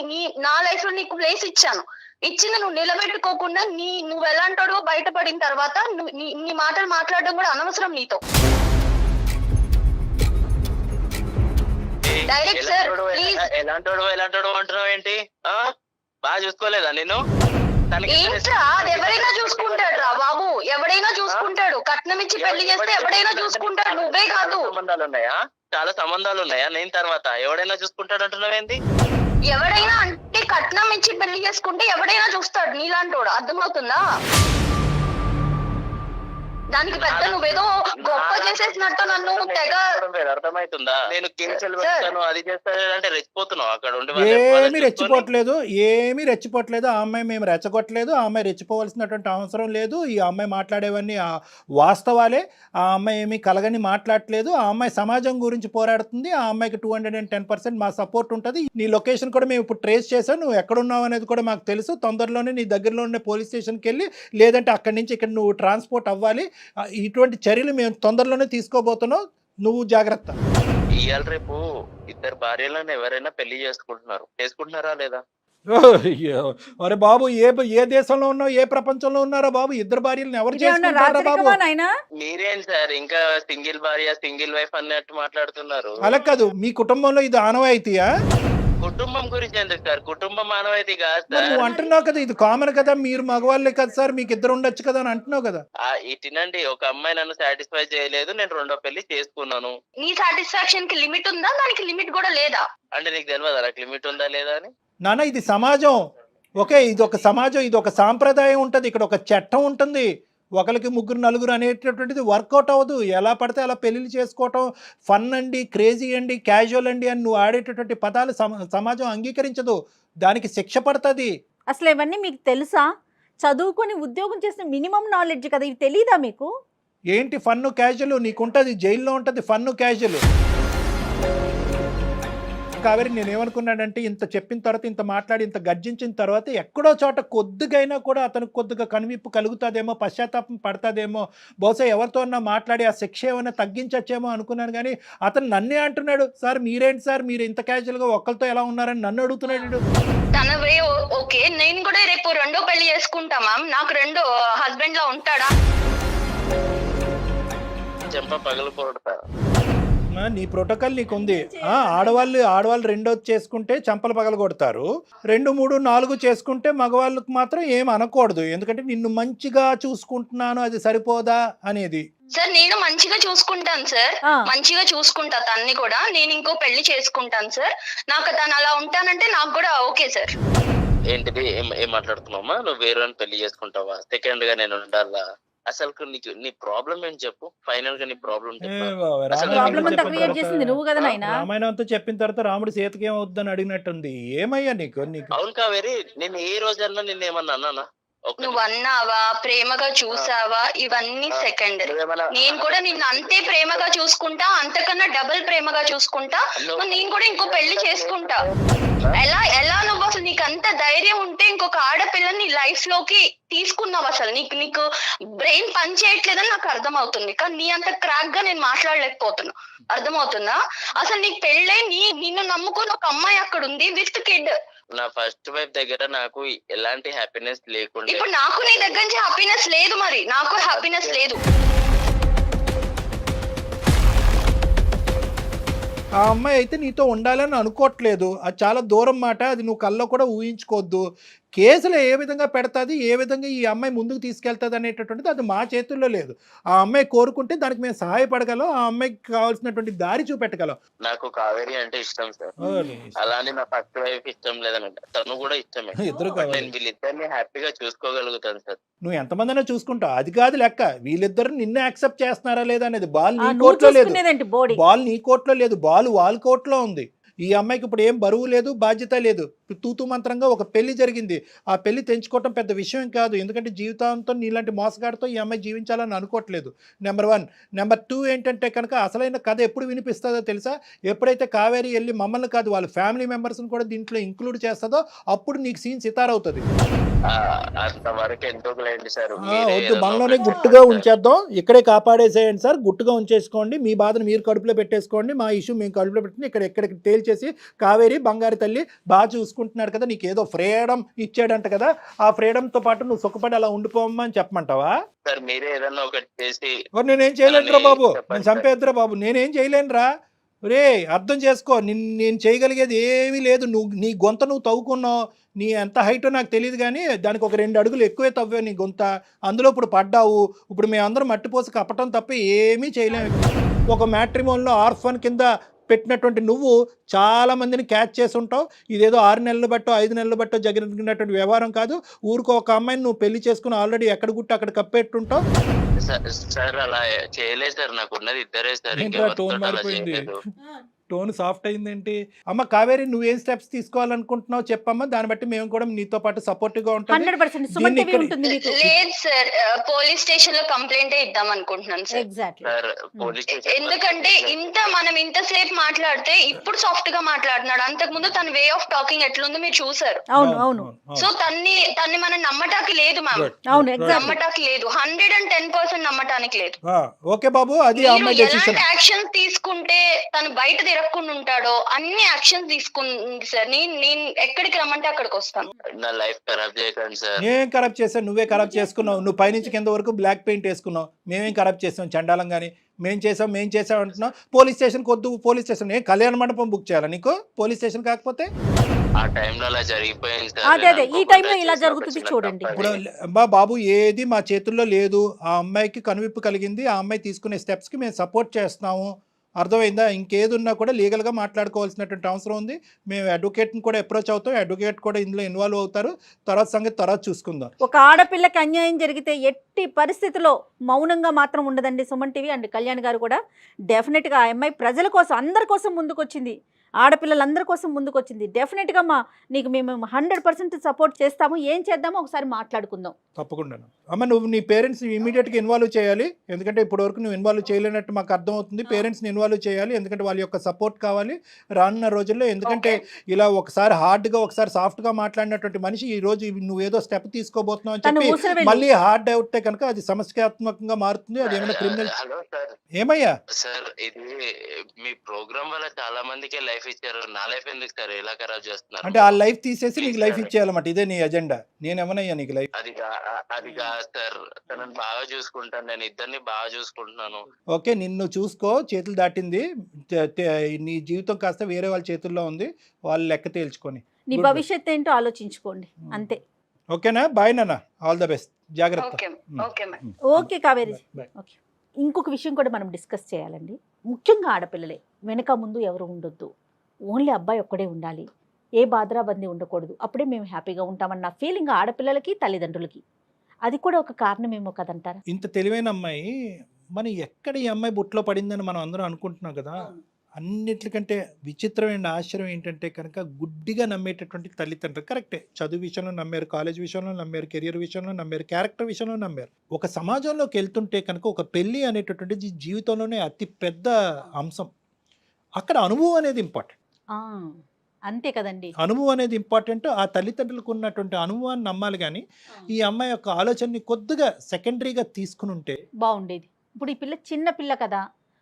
నా లైఫ్ లో నీకు ప్లేస్ ఇచ్చాను. ఇచ్చింది నువ్వు నిలబెట్టుకోకుండా నువ్వు ఎలాంటో బయటపడిన తర్వాత నీ మాటలు మాట్లాడడం కూడా అనవసరం నీతో. Direct sir please. ఎలాంటోడు అంటున్నావు ఏంటి? బాగా చూసుకోలేదా నేను? ఏంట్రా, అది ఎవరైనా చూసుకుంటాడు రా బాబు, ఎవడైనా చూసుకుంటాడు. కట్నం ఇచ్చి పెళ్లి చేస్తే ఎవడైనా చూసుకుంటాడు, నువ్వే కాదు. సంబంధాలు ఉన్నాయా? చాలా సంబంధాలు ఉన్నాయా? నేను తర్వాత ఎవడైనా చూసుకుంటాడు అంటున్నావేంటి? ఎవడైనా అంటే కట్నం ఇచ్చి పెళ్లి చేసుకుంటే ఎవడైనా చూస్తాడు నీలాంటోడు, అర్థమవుతుందా? దానికి పెద్ద నువ్వేదో గొప్ప చేసేసినట్టు నన్ను తెగ అర్థమవుతుందా? నేను కేసులు పెడతాను అది చేస్తాను అంటే రెచ్చిపోతున్నావు అక్కడ ఉండి ఏమీ రెచ్చిపోవట్లేదు. ఆ అమ్మాయి మేము రెచ్చగొట్టలేదు. ఆ అమ్మాయి రెచ్చిపోవాల్సినటువంటి అవసరం లేదు. ఈ అమ్మాయి మాట్లాడేవన్నీ వాస్తవాలే. ఆ అమ్మాయి ఏమీ కలగని మాట్లాడట్లేదు. ఆ అమ్మాయి సమాజం గురించి పోరాడుతుంది. ఆ అమ్మాయికి 210% మా సపోర్ట్ ఉంటుంది. నీ లొకేషన్ కూడా మేము ఇప్పుడు ట్రేస్ చేసాం. నువ్వు ఎక్కడున్నావు అనేది కూడా మాకు తెలుసు. తొందరలోనే నీ దగ్గరలో ఉన్న పోలీస్ స్టేషన్కి వెళ్ళి లేదంటే అక్కడి నుంచి ఇక్కడ నువ్వు ట్రాన్స్పోర్ట్ అవ్వాలి. ఇటువంటి చర్యలు మేము తొందరలోనే తీసుకోబోతున్నాం. నువ్వు జాగ్రత్త. ఇవాళ రేపు ఇద్దరు భార్యలను ఎవరైనా పెళ్లి చేసుకుంటున్నారా లేదా? అరే బాబు, ఏ దేశంలో ఉన్నావు, ఏ ప్రపంచంలో ఉన్నారా బాబు? ఇద్దరు భార్యలను ఎవరు చేసుకుంటారా బాబు? మీరేం సార్ ఇంకా సింగిల్ భార్య సింగిల్ వైఫ్ అన్నట్టు మాట్లాడుతున్నారు? అలా కాదు, మీ కుటుంబంలో ఇది ఆనవాయితీయా? కుటుంబం గురించి ఎందుకు సార్? కుటుంబం మానవైతే కాదు మరి సార్. నువ్వు అంటున్నావు కదా ఇది కామన్ కదా, మీరు మగవాళ్ళే కదా సార్, మీకు ఇద్దరు ఉండొచ్చు కదా అని అంటున్నావు కదా. ఇటినండి, ఒక అమ్మాయి నన్ను సాటిస్ఫై చేయలేదు, నేను రెండో పెళ్లి చేసుకున్నాను. నీ సాటిస్ఫాక్షన్ కి లిమిట్ ఉందా? దానికి లిమిట్ కూడా లేదా? అంటే నీకు తెలియదు నాకు లిమిట్ ఉందా లేదా అని? నాన్న, ఇది సమాజం. ఓకే, ఇది ఒక సమాజం, ఇది ఒక సాంప్రదాయం ఉంటుంది, ఇక్కడ ఒక చట్టం ఉంటుంది. ఒకరికి ముగ్గురు నలుగురు అనేటటువంటిది వర్కౌట్ అవ్వదు. ఎలా పడితే అలా పెళ్ళిళ్ళు చేసుకోవటం ఫన్ అండి, క్రేజీ అండి, క్యాజువల్ అండి అని నువ్వు ఆడేటటువంటి పదాలు సమాజం అంగీకరించదు. దానికి శిక్ష పడుతుంది. అసలు ఇవన్నీ మీకు తెలుసా? చదువుకొని ఉద్యోగం చేసిన మినిమం నాలెడ్జ్ కదా, ఇవి తెలీదా మీకు? ఏంటి ఫన్ను క్యాజువల్? నీకుంటుంది, జైల్లో ఉంటుంది ఫన్ను క్యాజువల్. కావేరి, నేనేమనుకున్నానంటే ఇంత చెప్పిన తర్వాత, ఇంత మాట్లాడి, ఇంత గర్జించిన తర్వాత ఎక్కడో చోట కొద్దిగైనా కూడా అతనికి కొద్దిగా కనువిప్పు కలుగుతుందేమో, పశ్చాత్తాపం పడతాదేమో, బహుశా ఎవరితో అన్నా మాట్లాడి ఆ శిక్ష ఏమైనా తగ్గించచ్చేమో అనుకున్నాను. కానీ అతను నన్నే అంటున్నాడు, సార్ మీరేంటి సార్, మీరు ఇంత క్యాజువల్గా ఒక్కరితో ఎలా ఉన్నారని నన్ను అడుగుతున్నాడు. తన వే ఓకే, నేను కూడా రేపు రెండో పెళ్లి చేసుకుంటా మ్యామ్. నాకు రెండో హస్బెండ్ లా ఉంటాడా? చెంప పగలకూడతా? నీ ప్రోటోకాల్ నీకుంది. ఆడవాళ్ళు రెండోది చేసుకుంటే చంపలు పగలగొడతారు, 2, 3, 4 చేసుకుంటే మగవాళ్ళకి మాత్రం ఏం అనకూడదు. ఎందుకంటే నిన్ను మంచిగా చూసుకుంటున్నాను, అది సరిపోదా అనేది. సార్ నేను మంచిగా చూసుకుంటాను సార్, మంచిగా చూసుకుంటా తన్ని కూడా. నేను ఇంకో పెళ్లి చేసుకుంటాను సార్. నాకు తను అలా ఉంటానంటే నాకు కూడా ఓకే సార్. ఏంటిది, ఏం మాట్లాడుతున్నావమ్మా? నువ్వు వేరే పెళ్లి చేసుకుంటావా? సెకండ్ గా నేను ఉండాలా? అసలు నీ ప్రాబ్లం ఏంటి చెప్పు. ఫైనల్ గా నీ ప్రాబ్లం రామాయణంతో చెప్పిన తర్వాత రాముడు సీతకి ఏమవుద్దని అడిగినట్టుంది. ఏమయ్యా నీకు? అవును కావేరి, నేను ఏ రోజన్నా నిన్నేమన్నా అన్నానా? నువ్వు అన్నావా, ప్రేమగా చూసావా, ఇవన్నీ సెకండ్. నేను కూడా నిన్ను అంతే ప్రేమగా చూసుకుంటా, అంతకన్నా డబుల్ ప్రేమగా చూసుకుంటా. నేను కూడా ఇంకో పెళ్లి చేసుకుంటా. ఎలా నువ్వు అసలు నీకు అంత ధైర్యం ఉంటే ఇంకొక ఆడపిల్లని లైఫ్ లోకి తీసుకున్నావు? అసలు నీకు బ్రెయిన్ పని చేయట్లేదని నాకు అర్థమవుతుంది. కానీ నీ అంత క్రాక్ గా నేను మాట్లాడలేకపోతున్నా. అర్థమవుతుందా? అసలు నీకు పెళ్ళే, నిన్ను నమ్ముకుని ఒక అమ్మాయి అక్కడ ఉంది విత్ కిడ్. నా ఫస్ట్ వైఫ్ దగ్గర నాకు ఎలాంటి హ్యాపీనెస్ లేకుండా, ఇప్పుడు నాకు నీ దగ్గర నుంచి హ్యాపీనెస్ లేదు. మరి నాకు హ్యాపీనెస్ లేదు. ఆ అమ్మాయి అయితే నీతో ఉండాలని అనుకోవట్లేదు. అది చాలా దూరం మాట. అది నువ్వు కల్లో కూడా ఊహించుకోవద్దు. కేసులు ఏ విధంగా పెడతాది, ఏ విధంగా ఈ అమ్మాయి ముందుకు తీసుకెళ్తుంది అనేటటువంటిది అది మా చేతుల్లో లేదు. ఆ అమ్మాయి కోరుకుంటే దానికి మేము సహాయపడగలం, ఆ అమ్మాయికి కావాల్సినటువంటి దారి చూపెట్టగలం. నాకు కావేరి అంటే ఇష్టం సార్. అలానే నా ఫస్ట్ వైఫ్ ఇష్టం లేదనంటే తను కూడా ఇష్టమే. ఇద్దరు వీళ్ళిద్దరిని హ్యాపీగా చూసుకోగలుగుతాను సార్. నువ్వు ఎంతమందినా చూసుకుంటావు, అది కాదు లెక్క. వీళ్ళిద్దరు నిన్నే యాక్సెప్ట్ చేస్తున్నారా లేదా అనేది. బాల్ నీ కోర్టులో లేదు, బాల్ నీ కోర్టులో లేదు, బాల్ వాళ్ళ కోర్టులో ఉంది. ఈ అమ్మాయికి ఇప్పుడు ఏం బరువు లేదు, బాధ్యత లేదు. తూతూ మంత్రంగా ఒక పెళ్లి జరిగింది. ఆ పెళ్లి తెంచుకోవటం పెద్ద విషయం కాదు. ఎందుకంటే జీవితాంతం నీలాంటి మోసగాడితో ఈ అమ్మాయి జీవించాలని అనుకోవట్లేదు. నెంబర్ 1. నెంబర్ 2 ఏంటంటే కనుక అసలైన కథ ఎప్పుడు వినిపిస్తుందో తెలుసా? ఎప్పుడైతే కావేరి వెళ్ళి మమ్మల్ని కాదు వాళ్ళ ఫ్యామిలీ మెంబర్స్ని కూడా దీంట్లో ఇంక్లూడ్ చేస్తుందో అప్పుడు నీకు సీన్ సితారవుతుంది. వద్దు, మనలోనే గుట్టుగా ఉంచేద్దాం, ఇక్కడే కాపాడేసేయండి సార్. గుట్టుగా ఉంచేసుకోండి, మీ బాధను మీరు కడుపులో పెట్టేసుకోండి, మా ఇష్యూ మేము కడుపులో పెట్టుకుని ఇక్కడికి తేల్చేసి కావేరి బంగారు తల్లి బాగా చూసుకుంటున్నాడు కదా, నీకు ఏదో ఫ్రీడమ్ ఇచ్చాడంట కదా, ఆ ఫ్రీడమ్తో పాటు నువ్వు సుఖపడి అలా ఉండిపోమ్మా అని చెప్పమంటావా? నేనేం చేయలేనురా బాబు, నేను చంపేద్దురా బాబు, నేనేం చేయలేనురా. రే అర్థం చేసుకో, నేను చేయగలిగేది ఏమీ లేదు. నీ గొంత నువ్వు తవ్వుకున్నావు, నీ ఎంత హైటో నాకు తెలియదు కానీ దానికి ఒక 2 అడుగులు ఎక్కువే తవ్వావు నీ గొంత. అందులో ఇప్పుడు పడ్డావు. ఇప్పుడు మేమందరం మట్టిపోసి కప్పటం తప్ప ఏమీ చేయలేము. ఒక మ్యాట్రిమోన్లో ఆర్ఫన్ కింద పెట్టినటువంటి నువ్వు చాలా మందిని క్యాచ్ చేసి ఉంటావు. ఇదేదో 6 నెలలు బట్టో 5 నెలలు బట్టో జరిగినటువంటి వ్యవహారం కాదు. ఊరికో ఒక అమ్మాయిని నువ్వు పెళ్లి చేసుకుని ఆల్రెడీ ఎక్కడ గుట్టు అక్కడ కప్పెట్టుంటావు. సార్ అలా చేయలేదు సార్, నాకు ఉన్నది ఇద్దరే సార్. ఏంట్రా టోన్ మారిపోయింది, టోన్ సాఫ్ట్ అయిందేంటి? అమ్మ కావేరి, నువ్వేం స్టెప్స్ తీసుకోవాలనుకుంటున్నావు చెప్పమ్మా, దాన్ని బట్టి మేము కూడా నీతో పాటు సపోర్టివ్ గా ఉంటాం. 100% సుమన్ టీవీ ఉంటుంది మీకు. లేదు సార్, పోలీస్ స్టేషన్ లో కంప్లైంట్ ఇద్దాం అనుకుంటున్నాను sir. Exactly. Sir police station ఎందుకంటే మనం ఇంతసేపు మాట్లాడితే ఇప్పుడు సాఫ్ట్ గా మాట్లాడుతున్నాడు. అంతకు ముందు తన వే ఆఫ్ టాకింగ్ ఎట్లుందో మీరు చూసారు. అవును అవును. సో తన్ని మనం నమ్మటానికి లేదు మ్యామ్. అవును ఎగ్జాక్ట్లీ. నమ్మటానికి లేదు, 110% నమ్మటానికి లేదు. ఓకే బాబు, అది అమ్మాయి డెసిషన్. ఎలాంటి యాక్షన్స్ తీసుకుంటే తను బయట తిరగకుండా ఉంటాడో అన్ని యాక్షన్స్ తీసుకుంది సార్. నేను ఎక్కడికి రమ్మంటే అక్కడికి వస్తాను. నా లైఫ్ ఖరాబ్ చేయకండి సార్. నేనేం ఖరాబ్ చేశాను? నువ్వే ఖరాబ్ చేసుకున్నావు. నువ్వు పైనుంచి కింద వరకు బ్లాక్ పెయింట్ వేసుకున్నావు. మేమేం ఖరాబ్ చేసాం చండాలం కానీ? మేం చేసాం అంటున్నావు. పోలీస్ స్టేషన్కి వద్దు, పోలీస్ స్టేషన్ కళ్యాణ మండపం బుక్ చేయాలా నీకు? పోలీస్ స్టేషన్ కాకపోతే ఆ టైంలో అలా జరిగిపోయింది సార్. అదే ఈ టైంలో ఇలా జరుగుతుంది చూడండి. ఇప్పుడు బాబు ఏది మా చేతుల్లో లేదు. ఆ అమ్మాయికి కనువిప్పు కలిగింది, ఆ అమ్మాయి తీసుకునే స్టెప్స్కి మేము సపోర్ట్ చేస్తున్నాము. అర్థమైందా? ఇంకేది ఉన్నా కూడా లీగల్గా మాట్లాడుకోవాల్సినటువంటి అవసరం ఉంది. మేము అడ్వకేట్ని కూడా అప్రోచ్ అవుతాం, అడ్వకేట్ కూడా ఇందులో ఇన్వాల్వ్ అవుతారు. తర్వాత సంగతి తర్వాత చూసుకుందాం. ఒక ఆడపిల్లకి అన్యాయం జరిగితే ఎట్టి పరిస్థితిలో మౌనంగా మాత్రం ఉండదండి సుమన్ టీవీ అండ్ కళ్యాణ్ గారు కూడా. డెఫినెట్గా ఆ అమ్మాయి ప్రజల కోసం, అందరి కోసం ముందుకొచ్చింది, ఆడపిల్లలందరి కోసం ముందుకొచ్చింది. డెఫినెట్గా నీకు మేము 100% సపోర్ట్ చేస్తాము. ఏం చేద్దామో ఒకసారి మాట్లాడుకుందాం. తప్పకుండా అమ్మ, నువ్వు నీ పేరెంట్స్ని ఇమీడియట్గా ఇన్వాల్వ్ చేయాలి. ఎందుకంటే ఇప్పటివరకు నువ్వు ఇన్వాల్వ్ చేయలేనట్టు మాకు అర్థమవుతుంది. పేరెంట్స్ని ఇన్వాల్వ్ చేయాలి, ఎందుకంటే వాళ్ళ యొక్క సపోర్ట్ కావాలి రానున్న రోజుల్లో. ఎందుకంటే ఇలా ఒకసారి హార్డ్గా ఒకసారి సాఫ్ట్గా మాట్లాడినటువంటి మనిషి ఈ రోజు నువ్వేదో స్టెప్ తీసుకోబోతున్నావు అని చెప్పి మళ్ళీ హార్డ్ అవుతే కనుక అది సమస్యాత్మకంగా మారుతుంది. అది ఏమైనా క్రిమినల్. Hello sir. ఏమయ్యా సార్, ఇది మీ ప్రోగ్రామ్ వల్ల చాలా మందికి లైఫ్ ఇచ్చారు. నా లైఫ్ ఎందుకు సార్ ఇలా ఖరాబ్ చేస్తున్నారు? అంటే ఆ లైఫ్ తీసేసి నీకు లైఫ్ ఇచ్చేయాలన్నమాట. ఇదే నీ ఎజెండా. నేనేమనయ్యా నీకు లైఫ్? అది కాదు సార్, తనని బాగా చూసుకుంటాను, నేను ఇద్దరిని బాగా చూసుకుంటున్నాను. ఓకే, నిన్ను చూసుకో, చేతులు దాటింది. నీ జీవితం కాస్త వేరే వాళ్ళ చేతుల్లో ఉంది, వాళ్ళు లెక్క తేల్చుకొని నీ భవిష్యత్తు ఏంటో ఆలోచించుకోండి అంతే. ఓకేనా? బాయ్ నాన్న, ఆల్ ద బెస్ట్, జాగ్రత్త. ఓకే కావేరి. ఓకే, ఇంకొక విషయం కూడా మనం డిస్కస్ చేయాలండి. ముఖ్యంగా ఆడపిల్లలే, వెనక ముందు ఎవరు ఉండొద్దు, ఓన్లీ అబ్బాయి ఒక్కడే ఉండాలి, ఏ బాధరాబందీ ఉండకూడదు, అప్పుడే మేము హ్యాపీగా ఉంటామన్న ఫీలింగ్ ఆడపిల్లలకి తల్లిదండ్రులకి. అది కూడా ఒక కారణమేమో కదంటారా? ఇంత తెలివైన అమ్మాయి మనం ఎక్కడ ఈ అమ్మాయి బుట్లో పడిందని మనం అందరం అనుకుంటున్నాం కదా. అన్నిటికంటే విచిత్రమైన ఆశ్చర్యం ఏంటంటే కనుక గుడ్డిగా నమ్మేటటువంటి తల్లిదండ్రులు. కరెక్టే, చదువు విషయంలో నమ్మారు, కాలేజ్ విషయంలో నమ్మారు, కెరియర్ విషయంలో నమ్మారు, క్యారెక్టర్ విషయంలో నమ్మారు. ఒక సమాజంలోకి వెళ్తుంటే కనుక ఒక పెళ్ళి అనేటటువంటిది జీవితంలోనే అతి పెద్ద అంశం. అక్కడ అనుభవం అనేది ఇంపార్టెంట్. అంతే కదండి, అనుభవం అనేది ఇంపార్టెంట్. ఆ తల్లిదండ్రులకు ఉన్నటువంటి అనుభవాన్ని నమ్మాలి. కానీ ఈ అమ్మాయి యొక్క ఆలోచనని కొద్దిగా సెకండరీగా తీసుకుని ఉంటే బాగుండేది. ఇప్పుడు ఈ పిల్ల చిన్న పిల్ల కదా,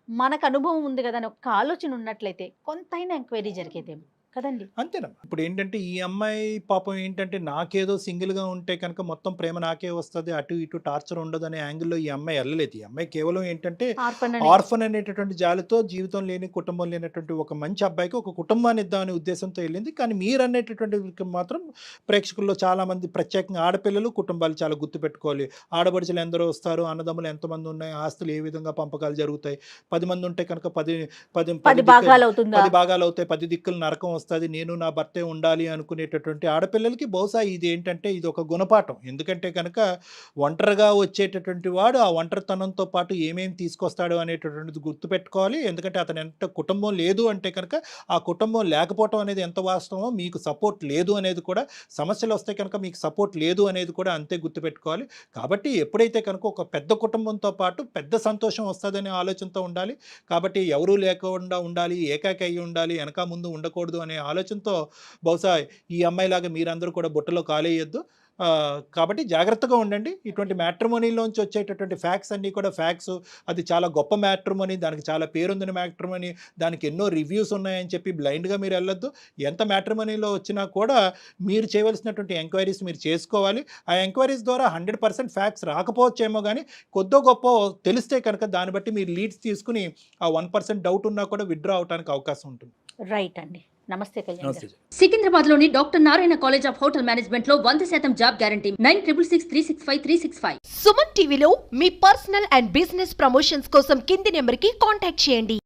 మనకు అనుభవం ఉంది కదా అని ఒక ఆలోచన ఉన్నట్లయితే కొంతైనా ఎంక్వైరీ జరిగేదేమో కదండి. అంతేనా? ఇప్పుడు ఏంటంటే ఈ అమ్మాయి పాపం ఏంటంటే నాకేదో సింగిల్గా ఉంటే కనుక మొత్తం ప్రేమ నాకే వస్తుంది, అటు ఇటు టార్చర్ ఉండదు అనే యాంగిల్లో ఈ అమ్మాయి వెళ్ళలేదు. ఈ అమ్మాయి కేవలం ఏంటంటే ఆర్ఫన్ అనేటటువంటి జాలితో, జీవితం లేని కుటుంబం లేనటువంటి ఒక మంచి అబ్బాయికి ఒక కుటుంబాన్ని ఇద్దామనే ఉద్దేశంతో వెళ్ళింది. కానీ మీరు అనేటటువంటి మాత్రం ప్రేక్షకుల్లో చాలామంది, ప్రత్యేకంగా ఆడపిల్లలు కుటుంబాలు చాలా గుర్తుపెట్టుకోవాలి. ఆడపడుచులు ఎందరో వస్తారు, అన్నదమ్ములు ఎంతమంది ఉన్నాయి, ఆస్తులు ఏ విధంగా పంపకాలు జరుగుతాయి, 10 మంది ఉంటే కనుక 10 భాగాలు అవుతాయి, 10 దిక్కులు నరకం వస్తుంది, నేను నా భర్తే ఉండాలి అనుకునేటటువంటి ఆడపిల్లలకి బహుశా ఇది ఏంటంటే ఇది ఒక గుణపాఠం. ఎందుకంటే కనుక ఒంటరిగా వచ్చేటటువంటి వాడు ఆ ఒంటరితనంతో పాటు ఏమేమి తీసుకొస్తాడు అనేటటువంటిది గుర్తుపెట్టుకోవాలి. ఎందుకంటే అతను ఎంత కుటుంబం లేదు అంటే కనుక ఆ కుటుంబం లేకపోవటం అనేది ఎంత వాస్తవమో, మీకు సపోర్ట్ లేదు అనేది కూడా, సమస్యలు వస్తే కనుక మీకు సపోర్ట్ లేదు అనేది కూడా అంతే గుర్తుపెట్టుకోవాలి. కాబట్టి ఎప్పుడైతే కనుక ఒక పెద్ద కుటుంబంతో పాటు పెద్ద సంతోషం వస్తుందనే ఆలోచనతో ఉండాలి. కాబట్టి ఎవరూ లేకుండా ఉండాలి, ఏకాకి అయ్యి ఉండాలి, వెనక ముందు ఉండకూడదు అనే ఆలోచనతో బహుశా ఈ అమ్మాయిలాగా మీరందరూ కూడా బుట్టలో కాలేయొద్దు. కాబట్టి జాగ్రత్తగా ఉండండి. ఇటువంటి మ్యాట్రిమోనీలోంచి వచ్చేటటువంటి ఫ్యాక్ట్స్ అన్నీ కూడా ఫ్యాక్ట్స్. అది చాలా గొప్ప మ్యాట్రిమోనీ, దానికి చాలా పేరుందని మ్యాట్రిమోనీ, దానికి ఎన్నో రివ్యూస్ ఉన్నాయని చెప్పి బ్లైండ్గా మీరు వెళ్ళొద్దు. ఎంత మ్యాట్రిమోనీలో వచ్చినా కూడా మీరు చేయవలసినటువంటి ఎంక్వైరీస్ మీరు చేసుకోవాలి. ఆ ఎంక్వైరీస్ ద్వారా 100% ఫ్యాక్ట్స్ రాకపోవచ్చేమో, కానీ కొద్దో గొప్ప తెలిస్తే కనుక దాన్ని బట్టి మీరు లీడ్స్ తీసుకుని ఆ 1% డౌట్ ఉన్నా కూడా విత్డ్రా అవడానికి అవకాశం ఉంటుంది. రైట్ అండి. నమస్తే కళ్యాణ్. సికింద్రాబాద్ లోని doctor Narayana college of hotel management లో 100% జాబ్ గ్యారంటీ. 966365 365. సుమన్ టీవీలో మీ పర్సనల్ అండ్ బిజినెస్ ప్రమోషన్స్ కోసం కింది నెంబర్ కి కాంటాక్ట్ చేయండి.